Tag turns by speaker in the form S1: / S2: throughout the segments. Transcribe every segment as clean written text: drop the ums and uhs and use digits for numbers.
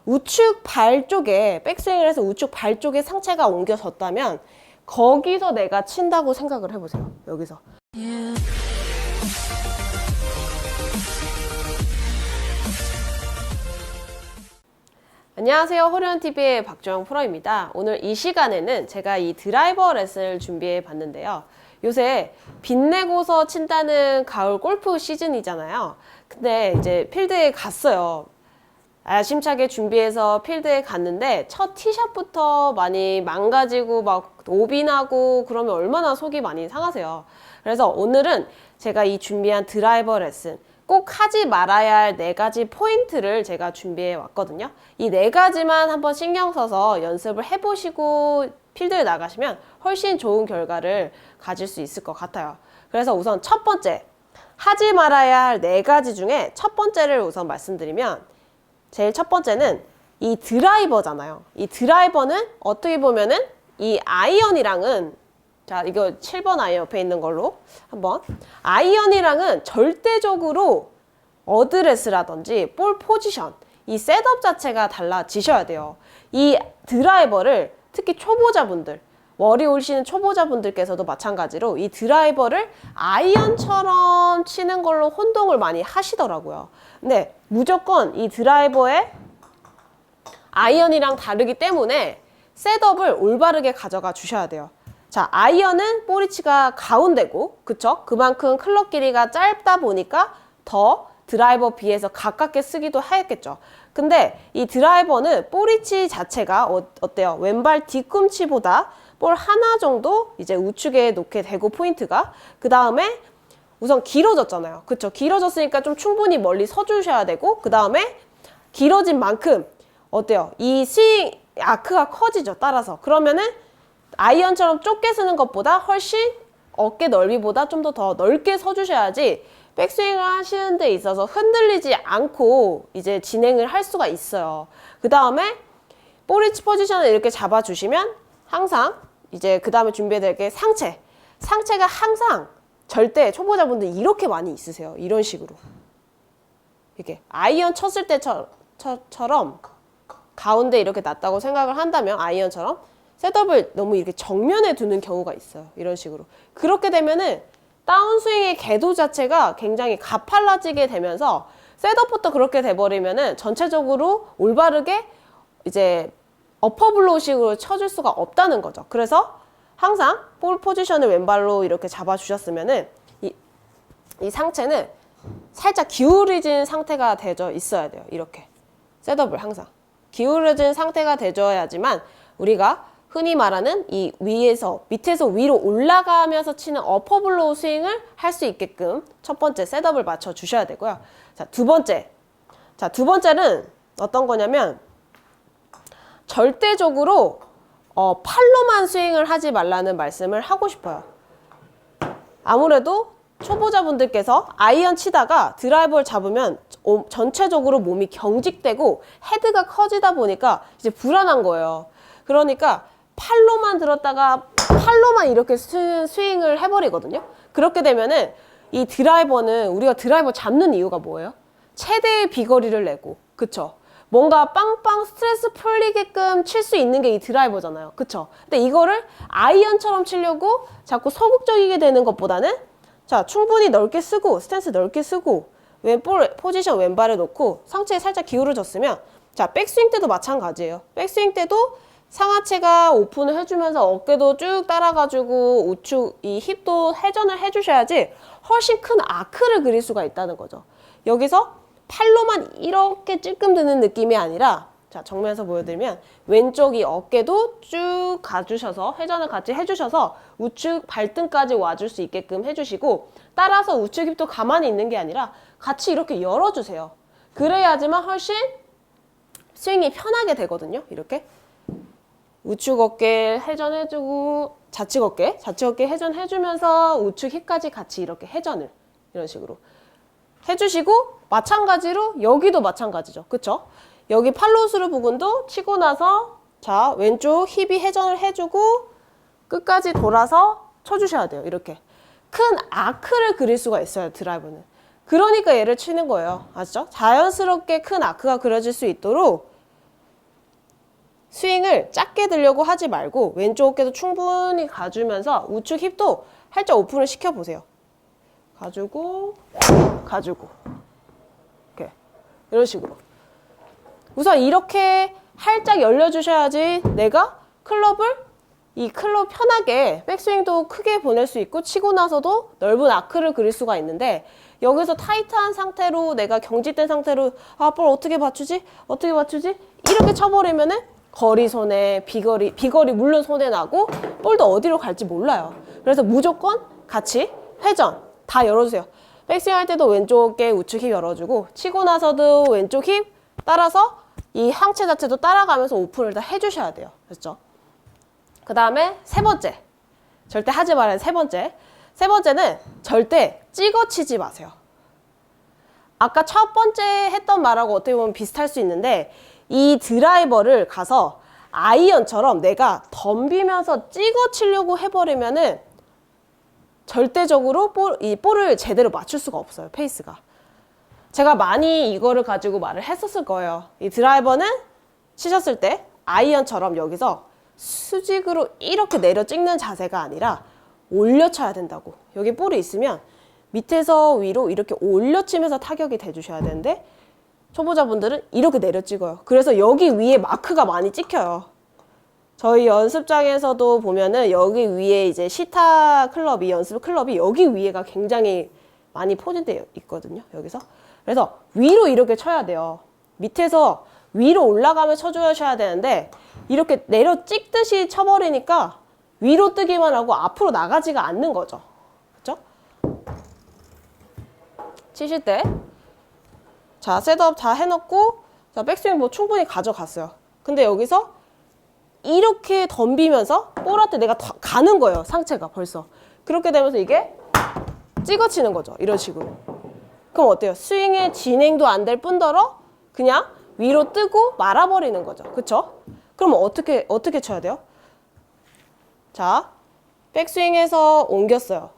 S1: 우측 발 쪽에 백스윙을 해서 우측 발 쪽에 상체가 옮겨졌다면 거기서 내가 친다고 생각을 해보세요. 여기서. 안녕하세요. 호련TV의 박주영 프로입니다. 오늘 이 시간에는 제가 이 드라이버 레슨을 준비해 봤는데요. 요새 빛내고서 친다는 가을 골프 시즌이잖아요. 근데 이제 필드에 갔어요. 야심차게 준비해서 필드에 갔는데 첫 티샷부터 많이 망가지고 막 오비나고 그러면 얼마나 속이 많이 상하세요. 그래서 오늘은 제가 이 준비한 드라이버 레슨 꼭 하지 말아야 할 4가지 포인트를 제가 준비해 왔거든요. 이 4가지만 한번 신경 써서 연습을 해보시고 필드에 나가시면 훨씬 좋은 결과를 가질 수 있을 것 같아요. 그래서 우선 첫 번째, 하지 말아야 할 4가지 중에 첫 번째를 우선 말씀드리면, 제일 첫 번째는 이 드라이버잖아요. 이 드라이버는 어떻게 보면은 이 아이언이랑은, 자, 이거 7번 아이언 옆에 있는 걸로 한번, 아이언이랑은 절대적으로 어드레스라든지 볼 포지션, 이 셋업 자체가 달라지셔야 돼요. 이 드라이버를 특히 초보자분들, 월이 오시는 초보자분들께서도 마찬가지로 이 드라이버를 아이언처럼 치는 걸로 혼동을 많이 하시더라고요. 근데 무조건 이 드라이버의 아이언이랑 다르기 때문에 셋업을 올바르게 가져가 주셔야 돼요. 자, 아이언은 볼위치가 가운데고, 그쵸? 그만큼 클럽 길이가 짧다 보니까 더 드라이버 비해서 가깝게 쓰기도 하였겠죠. 근데 이 드라이버는 볼위치 자체가 어때요? 왼발 뒤꿈치보다 볼 하나 정도 이제 우측에 놓게 되고, 포인트가 그 다음에 우선 길어졌잖아요. 그쵸? 길어졌으니까 좀 충분히 멀리 서주셔야 되고, 그 다음에 길어진 만큼 어때요? 이 스윙 아크가 커지죠. 따라서. 그러면은 아이언처럼 좁게 쓰는 것보다 훨씬 어깨 넓이보다 좀 더 넓게 서주셔야지 백스윙을 하시는 데 있어서 흔들리지 않고 이제 진행을 할 수가 있어요. 그 다음에 볼위치 포지션을 이렇게 잡아주시면 항상 이제 그 다음에 준비해야 될 게 상체가 항상 절대 초보자분들 이렇게 많이 있으세요. 이런 식으로 이렇게 아이언 쳤을 때처럼 가운데 이렇게 놨다고 생각을 한다면, 아이언처럼 셋업을 너무 이렇게 정면에 두는 경우가 있어요. 이런 식으로. 그렇게 되면은 다운스윙의 궤도 자체가 굉장히 가팔라지게 되면서 셋업부터 그렇게 돼버리면은 전체적으로 올바르게 이제 어퍼블로우식으로 쳐줄 수가 없다는 거죠. 그래서 항상 볼 포지션을 왼발로 이렇게 잡아주셨으면은 이 상체는 살짝 기울어진 상태가 되어 있어야 돼요. 이렇게 셋업을 항상 기울어진 상태가 되어야지만 우리가 흔히 말하는 이 밑에서 위로 올라가면서 치는 어퍼블로우 스윙을 할 수 있게끔 첫 번째 셋업을 맞춰 주셔야 되고요. 자, 두 번째는 어떤 거냐면, 절대적으로 팔로만 스윙을 하지 말라는 말씀을 하고 싶어요. 아무래도 초보자분들께서 아이언 치다가 드라이버를 잡으면 전체적으로 몸이 경직되고 헤드가 커지다 보니까 이제 불안한 거예요. 그러니까 팔로만 들었다가 팔로만 이렇게 스윙을 해버리거든요. 그렇게 되면은 이 드라이버는, 우리가 드라이버 잡는 이유가 뭐예요? 최대의 비거리를 내고, 그쵸? 뭔가 빵빵 스트레스 풀리게끔 칠 수 있는 게 이 드라이버잖아요. 그쵸? 근데 이거를 아이언처럼 치려고 자꾸 소극적이게 되는 것보다는, 자, 충분히 넓게 쓰고, 스탠스 넓게 쓰고, 왼볼 포지션 왼발을 놓고 상체에 살짝 기울어졌으면, 자, 백스윙 때도 마찬가지예요. 백스윙 때도 상하체가 오픈을 해주면서 어깨도 쭉 따라가지고 우측 이 힙도 회전을 해주셔야지 훨씬 큰 아크를 그릴 수가 있다는 거죠. 여기서 팔로만 이렇게 찔끔 드는 느낌이 아니라, 자, 정면에서 보여드리면 왼쪽 이 어깨도 쭉 가주셔서 회전을 같이 해주셔서 우측 발등까지 와줄 수 있게끔 해주시고, 따라서 우측 힙도 가만히 있는 게 아니라 같이 이렇게 열어주세요. 그래야지만 훨씬 스윙이 편하게 되거든요. 이렇게 우측 어깨 회전해주고 좌측 어깨 회전해주면서 우측 힙까지 같이 이렇게 회전을 이런 식으로 해주시고, 마찬가지로 여기도 마찬가지죠. 그쵸? 여기 팔로우스루 부분도 치고 나서, 자, 왼쪽 힙이 회전을 해주고 끝까지 돌아서 쳐주셔야 돼요. 이렇게 큰 아크를 그릴 수가 있어요. 드라이버는. 그러니까 얘를 치는 거예요. 아시죠? 자연스럽게 큰 아크가 그려질 수 있도록 스윙을 작게 들려고 하지 말고 왼쪽 어깨도 충분히 가주면서 우측 힙도 살짝 오픈을 시켜보세요. 가지고 이렇게 이런 식으로. 우선 이렇게 살짝 열려주셔야지 내가 이 클럽 편하게 백스윙도 크게 보낼 수 있고 치고 나서도 넓은 아크를 그릴 수가 있는데, 여기서 타이트한 상태로 내가 경직된 상태로 볼 어떻게 맞추지? 이렇게 쳐버리면은 거리 손해, 비거리 물론 손해 나고 볼도 어디로 갈지 몰라요. 그래서 무조건 같이 회전 다 열어주세요. 백스윙 할 때도 왼쪽 어깨 우측 힙 열어주고 치고 나서도 왼쪽 힙 따라서 이 상체 자체도 따라가면서 오픈을 다 해주셔야 돼요. 그렇죠? 그 다음에 세 번째, 절대 하지 말아야 세 번째는 절대 찍어치지 마세요. 아까 첫 번째 했던 말하고 어떻게 보면 비슷할 수 있는데, 이 드라이버를 가서 아이언처럼 내가 덤비면서 찍어치려고 해버리면은 절대적으로 이 볼을 제대로 맞출 수가 없어요. 페이스가. 제가 많이 이거를 가지고 말을 했었을 거예요. 이 드라이버는 치셨을 때 아이언처럼 여기서 수직으로 이렇게 내려 찍는 자세가 아니라 올려 쳐야 된다고. 여기 볼이 있으면 밑에서 위로 이렇게 올려 치면서 타격이 돼주셔야 되는데, 초보자분들은 이렇게 내려 찍어요. 그래서 여기 위에 마크가 많이 찍혀요. 저희 연습장에서도 보면은 여기 위에 이제 시타 클럽이, 연습 클럽이 여기 위에가 굉장히 많이 포진되어 있거든요. 여기서. 그래서 위로 이렇게 쳐야 돼요. 밑에서 위로 올라가며 쳐주셔야 되는데, 이렇게 내려 찍듯이 쳐버리니까 위로 뜨기만 하고 앞으로 나가지가 않는 거죠. 그렇죠? 치실 때, 자, 셋업 다 해놓고, 자, 백스윙 뭐 충분히 가져갔어요. 근데 여기서 이렇게 덤비면서 볼한테 내가 가는 거예요. 상체가 벌써. 그렇게 되면서 이게 찍어치는 거죠. 이런 식으로. 그럼 어때요? 스윙의 진행도 안 될 뿐더러 그냥 위로 뜨고 말아버리는 거죠. 그쵸? 그럼 어떻게 쳐야 돼요? 자, 백스윙에서 옮겼어요.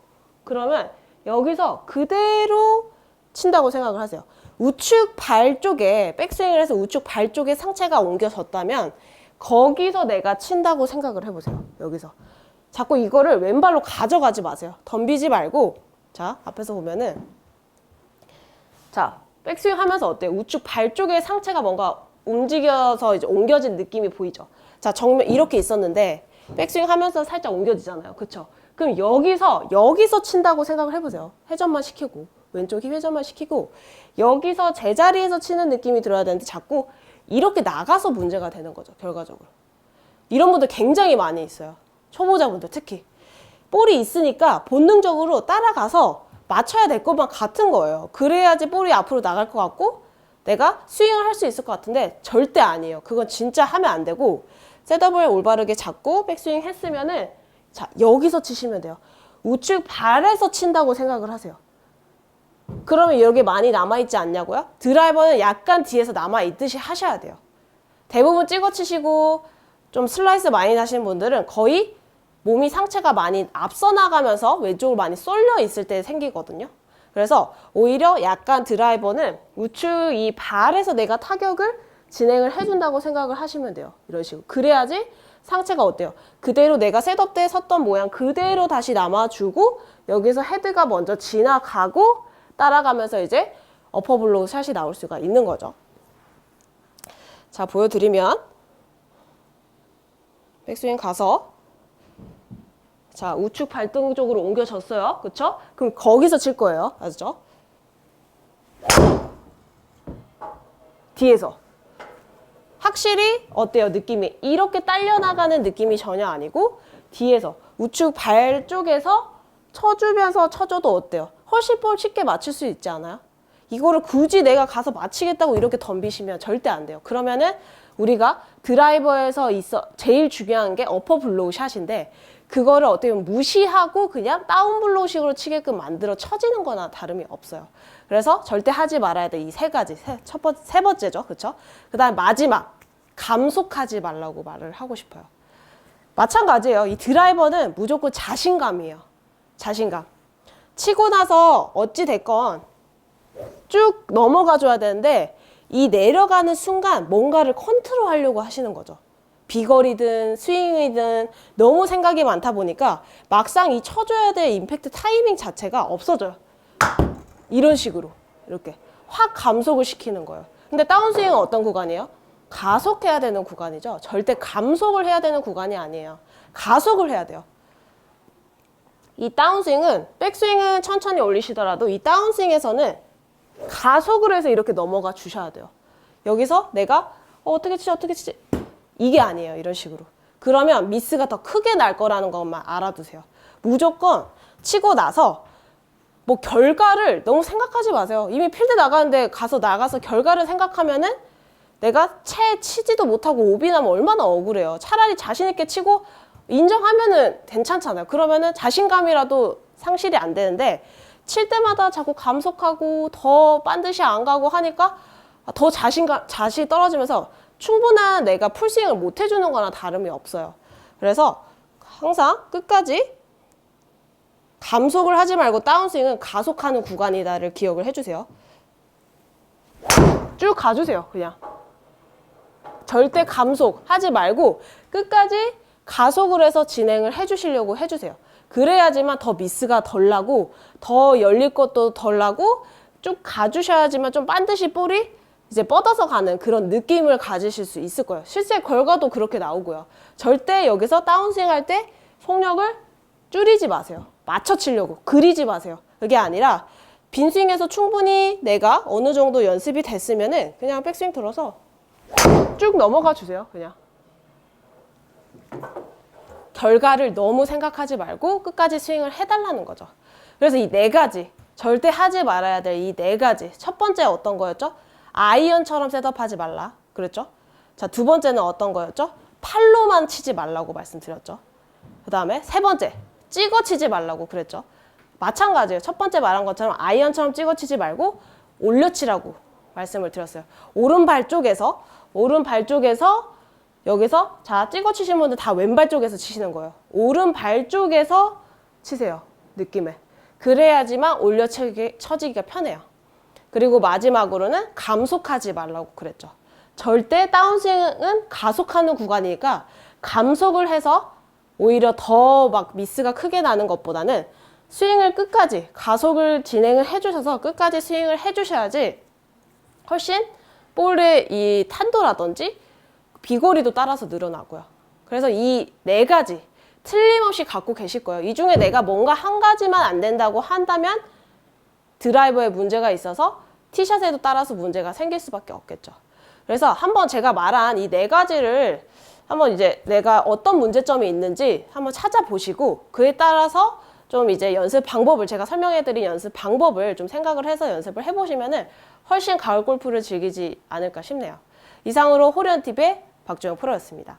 S1: 그러면 여기서 그대로 친다고 생각을 하세요. 우측 발 쪽에, 백스윙을 해서 우측 발 쪽에 상체가 옮겨졌다면 거기서 내가 친다고 생각을 해보세요. 여기서. 자꾸 이거를 왼발로 가져가지 마세요. 덤비지 말고. 자, 앞에서 보면은, 자, 백스윙 하면서 어때요? 우측 발 쪽에 상체가 뭔가 움직여서 이제 옮겨진 느낌이 보이죠? 자, 정면 이렇게 있었는데 백스윙 하면서 살짝 옮겨지잖아요. 그쵸? 그럼 여기서 친다고 생각을 해보세요. 회전만 시키고, 왼쪽 힙 회전만 시키고, 여기서 제자리에서 치는 느낌이 들어야 되는데 자꾸 이렇게 나가서 문제가 되는 거죠. 결과적으로. 이런 분들 굉장히 많이 있어요. 초보자분들 특히. 볼이 있으니까 본능적으로 따라가서 맞춰야 될 것만 같은 거예요. 그래야지 볼이 앞으로 나갈 것 같고 내가 스윙을 할 수 있을 것 같은데 절대 아니에요. 그건 진짜 하면 안 되고, 셋업을 올바르게 잡고 백스윙 했으면은, 자, 여기서 치시면 돼요. 우측 발에서 친다고 생각을 하세요. 그러면 여기 많이 남아있지 않냐고요? 드라이버는 약간 뒤에서 남아있듯이 하셔야 돼요. 대부분 찍어치시고 좀 슬라이스 많이 나시는 분들은 거의 몸이 상체가 많이 앞서 나가면서 왼쪽으로 많이 쏠려 있을 때 생기거든요. 그래서 오히려 약간 드라이버는 우측 이 발에서 내가 타격을 진행을 해준다고 생각을 하시면 돼요. 이런 식으로. 그래야지 상체가 어때요? 그대로 내가 셋업 때 섰던 모양 그대로 다시 남아주고, 여기서 헤드가 먼저 지나가고 따라가면서 이제 어퍼블로우 샷이 나올 수가 있는 거죠. 자, 보여드리면, 백스윙 가서, 자, 우측 발등 쪽으로 옮겨졌어요. 그쵸? 그럼 거기서 칠 거예요. 아시죠? 뒤에서. 확실히 어때요? 느낌이 이렇게 딸려나가는 느낌이 전혀 아니고, 뒤에서 우측 발 쪽에서 쳐주면서 쳐줘도 어때요? 훨씬 볼 쉽게 맞출 수 있지 않아요? 이거를 굳이 내가 가서 맞히겠다고 이렇게 덤비시면 절대 안 돼요. 그러면은 우리가 드라이버에서 제일 중요한 게 어퍼 블로우 샷인데, 그거를 어떻게 보면 무시하고 그냥 다운 블로우식으로 치게끔 만들어 쳐지는 거나 다름이 없어요. 그래서 절대 하지 말아야 돼. 이 세 가지. 세 번째죠. 그쵸? 그 다음 마지막. 감속하지 말라고 말을 하고 싶어요. 마찬가지예요. 이 드라이버는 무조건 자신감이에요. 자신감. 치고 나서 어찌 됐건 쭉 넘어가 줘야 되는데, 이 내려가는 순간 뭔가를 컨트롤 하려고 하시는 거죠. 비거리든 스윙이든 너무 생각이 많다 보니까 막상 이 쳐줘야 될 임팩트 타이밍 자체가 없어져요. 이런 식으로 이렇게 확 감속을 시키는 거예요. 근데 다운스윙은 어떤 구간이에요? 가속해야 되는 구간이죠. 절대 감속을 해야 되는 구간이 아니에요. 가속을 해야 돼요. 이 다운스윙은, 백스윙은 천천히 올리시더라도 이 다운스윙에서는 가속을 해서 이렇게 넘어가 주셔야 돼요. 여기서 내가 어떻게 치지 이게 아니에요. 이런 식으로. 그러면 미스가 더 크게 날 거라는 것만 알아두세요. 무조건 치고 나서 뭐 결과를 너무 생각하지 마세요. 이미 필드 나가는데 나가서 결과를 생각하면은 내가 치지도 못하고 오비 나면 얼마나 억울해요. 차라리 자신 있게 치고 인정하면은 괜찮잖아요. 그러면은 자신감이라도 상실이 안 되는데 칠 때마다 자꾸 감속하고 더 반드시 안 가고 하니까 더 자신이 떨어지면서 충분한 내가 풀스윙을 못 해주는 거나 다름이 없어요. 그래서 항상 끝까지 감속을 하지 말고 다운스윙은 가속하는 구간이다를 기억을 해주세요. 쭉 가주세요. 그냥 절대 감속하지 말고 끝까지 가속을 해서 진행을 해주시려고 해주세요. 그래야지만 더 미스가 덜 나고 더 열릴 것도 덜 나고 쭉 가주셔야지만 좀 반드시 볼이 이제 뻗어서 가는 그런 느낌을 가지실 수 있을 거예요. 실제 결과도 그렇게 나오고요. 절대 여기서 다운스윙 할 때 속력을 줄이지 마세요. 맞춰 치려고 그리지 마세요. 그게 아니라 빈스윙에서 충분히 내가 어느 정도 연습이 됐으면은 그냥 백스윙 들어서 쭉 넘어가 주세요. 그냥 결과를 너무 생각하지 말고 끝까지 스윙을 해달라는 거죠. 그래서 이 네 가지 절대 하지 말아야 될 이 네 가지. 첫 번째 어떤 거였죠? 아이언처럼 셋업하지 말라 그랬죠? 자, 두 번째는 어떤 거였죠? 팔로만 치지 말라고 말씀드렸죠. 그 다음에 세 번째 찍어 치지 말라고 그랬죠. 마찬가지예요. 첫 번째 말한 것처럼 아이언처럼 찍어 치지 말고 올려 치라고 말씀을 드렸어요. 오른발 쪽에서 여기서 자 찍어 치신 분들 다 왼발 쪽에서 치시는 거예요. 오른발 쪽에서 치세요. 느낌에. 그래야지만 올려 쳐지기가 편해요. 그리고 마지막으로는 감속하지 말라고 그랬죠. 절대 다운스윙은 가속하는 구간이니까 감속을 해서 오히려 더 막 미스가 크게 나는 것보다는 스윙을 끝까지 가속을 진행을 해주셔서 끝까지 스윙을 해주셔야지 훨씬 볼의 이 탄도라든지 비거리도 따라서 늘어나고요. 그래서 이 네 가지 틀림없이 갖고 계실 거예요. 이 중에 내가 뭔가 한 가지만 안 된다고 한다면 드라이버에 문제가 있어서 티샷에도 따라서 문제가 생길 수밖에 없겠죠. 그래서 한번 제가 말한 이 네 가지를 한번 이제 내가 어떤 문제점이 있는지 한번 찾아보시고 그에 따라서 좀 이제 연습 방법을 제가 설명해드린 연습 방법을 좀 생각을 해서 연습을 해보시면은 훨씬 가을 골프를 즐기지 않을까 싶네요. 이상으로 호련TV의 박주영 프로였습니다.